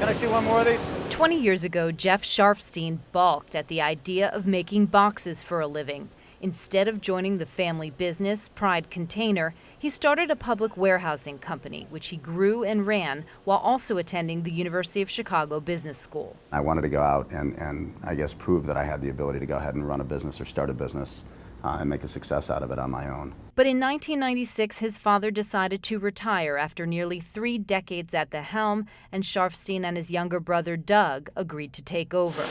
Can I see one more of these? 20 years ago, Jeff Sharfstein balked at the idea of making boxes for a living. Instead of joining the family business, Pride Container, he started a public warehousing company, which he grew and ran while also attending the University of Chicago Business School. I wanted to go out and I guess prove that I had the ability to go ahead and run a business or start a business and make a success out of it on my own. But in 1996, his father decided to retire after nearly 3 decades at the helm, and Sharfstein and his younger brother Doug agreed to take over.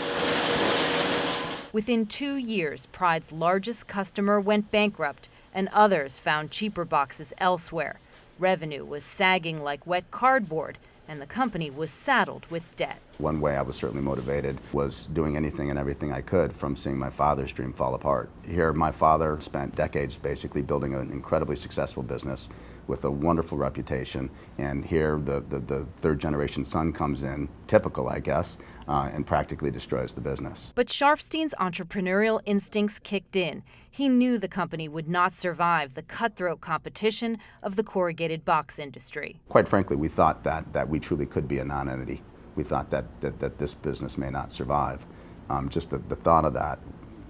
Within 2 years, Pride's largest customer went bankrupt, and others found cheaper boxes elsewhere. Revenue was sagging like wet cardboard, and the company was saddled with debt. One way I was certainly motivated was doing anything and everything I could from seeing my father's dream fall apart. Here, my father spent decades basically building an incredibly successful business with a wonderful reputation, and here the third generation son comes in, typical I guess, and practically destroys the business. But Sharfstein's entrepreneurial instincts kicked in. He knew the company would not survive the cutthroat competition of the corrugated box industry. Quite frankly, we thought that we truly could be a non-entity. We thought that this business may not survive. Just the thought of that,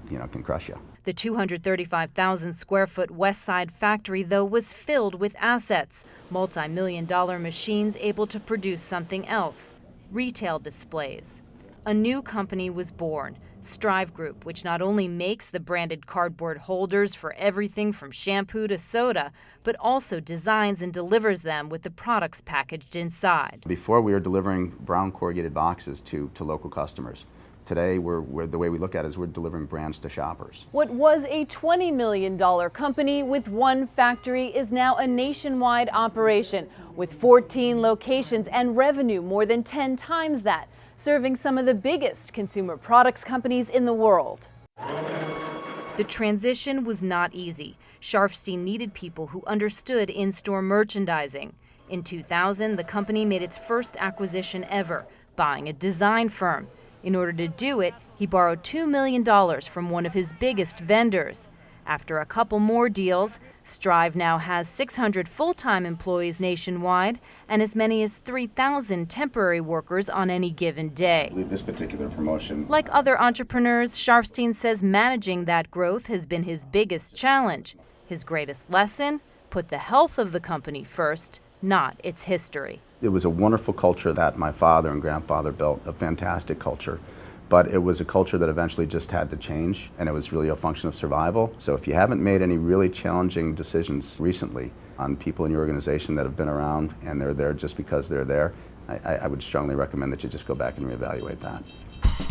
can crush you. The 235,000 square foot West Side factory, though, was filled with assets, multi-million-dollar machines able to produce something else, retail displays. A new company was born, Strive Group, which not only makes the branded cardboard holders for everything from shampoo to soda, but also designs and delivers them with the products packaged inside. Before, we were delivering brown corrugated boxes to local customers. Today, the way we look at it is we're delivering brands to shoppers. What was a $20 million company with one factory is now a nationwide operation with 14 locations and revenue more than 10 times that, serving some of the biggest consumer products companies in the world. The transition was not easy. Sharfstein needed people who understood in-store merchandising. In 2000, the company made its first acquisition ever, buying a design firm. In order to do it, he borrowed $2 million from one of his biggest vendors. After a couple more deals, Strive now has 600 full-time employees nationwide and as many as 3,000 temporary workers on any given day. This particular promotion. Like other entrepreneurs, Sharfstein says managing that growth has been his biggest challenge. His greatest lesson? Put the health of the company first, not its history. It was a wonderful culture that my father and grandfather built, a fantastic culture. But it was a culture that eventually just had to change, and it was really a function of survival. So if you haven't made any really challenging decisions recently on people in your organization that have been around and they're there just because they're there, I would strongly recommend that you just go back and reevaluate that.